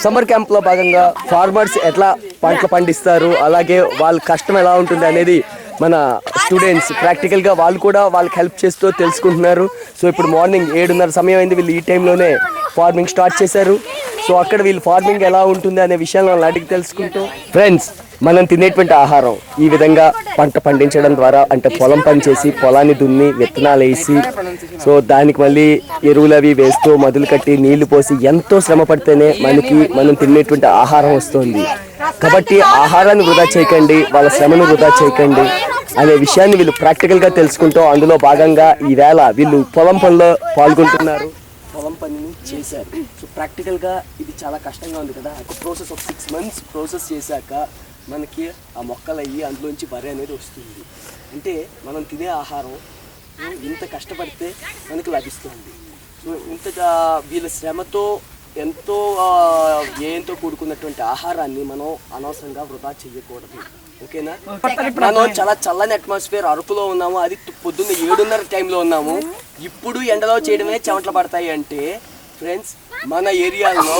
Summer క్యాంప్లో భాగంగా farmers ఎట్లా పంటలు పండిస్తారు, అలాగే వాళ్ళ కష్టం ఎలా ఉంటుంది అనేది మన స్టూడెంట్స్ ప్రాక్టికల్గా వాళ్ళు కూడా వాళ్ళకి హెల్ప్ చేస్తూ తెలుసుకుంటున్నారు. సో ఇప్పుడు మార్నింగ్ 7:30 సమయం అయింది, వీళ్ళు ఈ టైంలోనే ఫార్మింగ్ స్టార్ట్ చేశారు. సో అక్కడ వీళ్ళు ఫార్మింగ్ ఎలా ఉంటుంది అనే విషయాన్ని వాళ్ళని అడిగి తెలుసుకుంటూ, ఫ్రెండ్స్ మనం తినేటువంటి ఆహారం ఈ విధంగా పంట పండించడం ద్వారా, అంటే పొలం పని చేసి పొలాన్ని దున్ని విత్తనాలు వేసి సో దానికి మళ్ళీ ఎరువులు అవి వేస్తూ మొదలు కట్టి నీళ్లు పోసి ఎంతో శ్రమ పడితేనే మనం తినేటువంటి ఆహారం వస్తుంది. కాబట్టి ఆహారాన్ని వృధా చేయకండి, వాళ్ళ శ్రమను వృధా చేయకండి అనే విషయాన్ని వీళ్ళు ప్రాక్టికల్గా తెలుసుకుంటూ అందులో భాగంగా ఈవేళ వీళ్ళు పొలం పనిలో పాల్గొంటున్నారు, పొలం పనిని చేశారు. సో ప్రాక్టికల్గా ఇది చాలా కష్టంగా ఉంది కదా. ఒక ప్రాసెస్ ఆఫ్ 6 months ప్రాసెస్ చేశాక మనకి ఆ మొక్కలు అయ్యి అందులోంచి వరి అనేది వస్తుంది. అంటే మనం తినే ఆహారం ఇంత కష్టపడితే మనకు లభిస్తుంది. సో ఇంతగా వీళ్ళ శ్రమతో ఎంతో ఏంతో కూడుకున్నటువంటి ఆహారాన్ని మనం అనవసరంగా వృధా చేయకూడదు. ఓకేనా? మనం చాలా చల్లని అట్మాస్ఫియర్ అరుపులో ఉన్నాము, అది పొద్దున్న 7:30 టైంలో ఉన్నాము. ఇప్పుడు ఎండలో చేయడమే చెమటలు పడతాయి అంటే ఫ్రెండ్స్, మన ఏరియాలో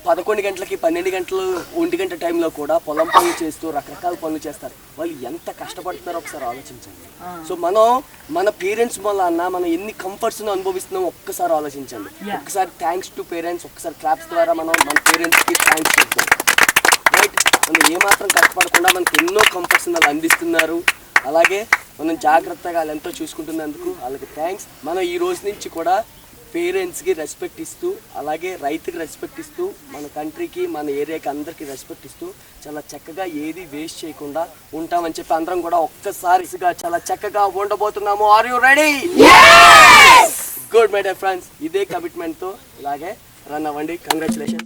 11 గంటలకి 12 గంటలు 1 గంట టైంలో కూడా పొలం పనులు చేస్తూ రకరకాల పనులు చేస్తారు. వాళ్ళు ఎంత కష్టపడుతున్నారో ఒకసారి ఆలోచించండి. సో మన పేరెంట్స్ వల్ల మనం ఎన్ని కంఫర్ట్స్ను అనుభవిస్తున్నామో ఒక్కసారి ఆలోచించండి. ఒక్కసారి థ్యాంక్స్ టు పేరెంట్స్, ఒక్కసారి క్లాప్స్ ద్వారా మనం మన పేరెంట్స్కి థ్యాంక్స్ చెప్తాం. రైట్? మనం ఏమాత్రం కష్టపడకుండా మనకి ఎన్నో కంఫర్ట్స్ వాళ్ళు అందిస్తున్నారు. అలాగే మనం జాగ్రత్తగా వాళ్ళు ఎంతో చూసుకుంటున్నందుకు వాళ్ళకి థ్యాంక్స్. మనం ఈ రోజు నుంచి కూడా పేరెంట్స్కి రెస్పెక్ట్ ఇస్తూ, అలాగే రైతుకి రెస్పెక్ట్ ఇస్తూ, మన కంట్రీకి మన ఏరియాకి అందరికీ రెస్పెక్ట్ ఇస్తూ చాలా చక్కగా ఏది వేస్ట్ చేయకుండా ఉంటామని చెప్పి అందరం కూడా ఒక్కసారిగా చాలా చక్కగా ఉండబోతున్నాము. Are you ready? Good my dear friends, ఇదే కమిట్మెంట్తో ఇలాగే రన్ అవ్వండి. కంగ్రాచులేషన్.